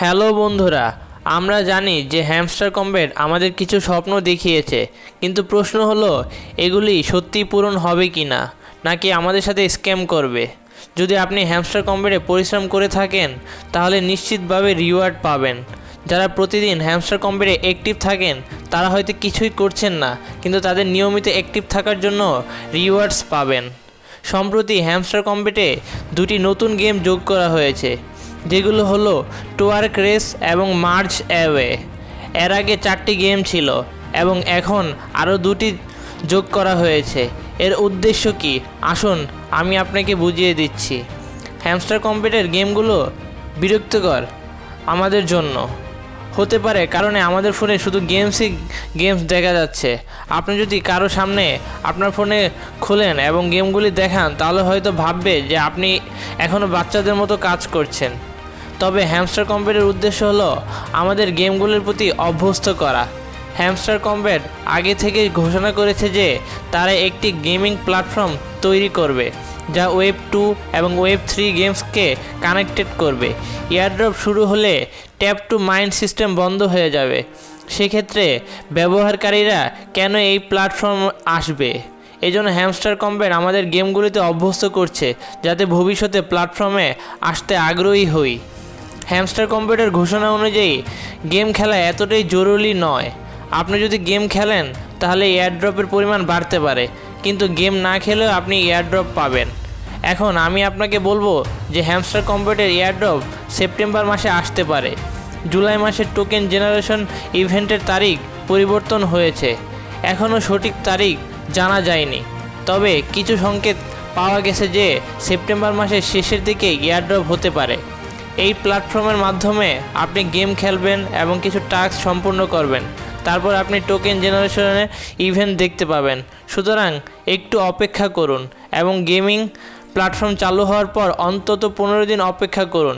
Hello বন্ধুরা, আমরা জানি যে হ্যামস্টার কম্ব্যাট আমাদের কিছু স্বপ্ন দেখিয়েছে, কিন্তু প্রশ্ন হলো এগুলি সত্যি পূরণ হবে কি না, নাকি আমাদের সাথে স্ক্যাম করবে। যদি আপনি হ্যামস্টার কম্ব্যাটে পরিশ্রম করে থাকেন তাহলে নিশ্চিতভাবে রিওয়ার্ড পাবেন। যারা প্রতিদিন হ্যামস্টার কম্ব্যাটে অ্যাক্টিভ থাকেন তারা হয়তো কিছুই করছেন না, কিন্তু তাদের নিয়মিত অ্যাক্টিভ থাকার জন্য রিওয়ার্ডস পাবেন। সম্প্রতি হ্যামস্টার কম্ব্যাটে দুটি নতুন গেম যোগ করা হয়েছে, যেগুলো হলো টোয়ার্ক রেস এবং মার্চ অ্যাওয়ে। এর আগে 4টি গেম ছিল এবং এখন আরও 2টি যোগ করা হয়েছে। এর উদ্দেশ্য কি আসুন আমি আপনাকে বুঝিয়ে দিচ্ছি। হ্যামস্টার কম্ব্যাটের গেমগুলো বিরক্তিকর আমাদের জন্য হতে পারে, কারণ আমাদের ফোনে শুধু গেমস দেখা যাচ্ছে। আপনি যদি কারো সামনে আপনার ফোনে খোলেন এবং গেমগুলি দেখান তাহলে হয়তো ভাববে যে আপনি এখনও বাচ্চাদের মতো কাজ করছেন। তবে হ্যামস্টার কম্ব্যাটের উদ্দেশ্য হলো আমাদের গেমগুলির প্রতি অভ্যস্ত করা। হ্যামস্টার কম্ব্যাট আগে থেকেই ঘোষণা করেছে যে তারা একটি গেমিং প্ল্যাটফর্ম তৈরি করবে যা ওয়েব 2 এবং ওয়েব 3 গেমসকে কানেক্টেড করবে। এয়ারড্রপ শুরু হলে ট্যাপ টু মাইন্ড সিস্টেম বন্ধ হয়ে যাবে। সেক্ষেত্রে ব্যবহারকারীরা কেন এই প্ল্যাটফর্ম আসবে? এজন্য হ্যামস্টার কম্ব্যাট আমাদের গেমগুলিতে অভ্যস্ত করছে যাতে ভবিষ্যতে প্ল্যাটফর্মে আসতে আগ্রহী হই। হ্যামস্টার কম্ব্যাটের ঘোষণা অনুযায়ী গেম খেলা এতটাই জরুরি নয়। আপনি যদি গেম খেলেন তাহলে এয়ারড্রপের পরিমাণ বাড়তে পারে, কিন্তু গেম না খেলেও আপনি এয়ারড্রপ পাবেন। এখন আমি আপনাকে বলবো যে হ্যামস্টার কম্ব্যাটের এয়ারড্রপ সেপ্টেম্বর মাসে আসতে পারে। জুলাই মাসের টোকেন জেনারেশন ইভেন্টের তারিখ পরিবর্তন হয়েছে, এখনও সঠিক তারিখ জানা যায়নি। তবে কিছু সংকেত পাওয়া গেছে যে সেপ্টেম্বর মাসের শেষের দিকে এয়ারড্রপ হতে পারে। এই প্ল্যাটফর্মের মাধ্যমে আপনি গেম খেলবেন এবং কিছু টাস্ক সম্পূর্ণ করবেন, তারপর আপনি টোকেন জেনারেশনের ইভেন্ট দেখতে পাবেন। সুতরাং একটু অপেক্ষা করুন এবং গেমিং প্ল্যাটফর্ম চালু হওয়ার পর অন্তত 15 দিন অপেক্ষা করুন,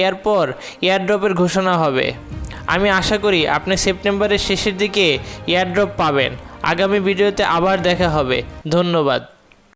এরপর এয়ারড্রপের ঘোষণা হবে। আমি আশা করি আপনি সেপ্টেম্বরের শেষের দিকে এয়ারড্রপ পাবেন। আগামী ভিডিওতে আবার দেখা হবে। ধন্যবাদ।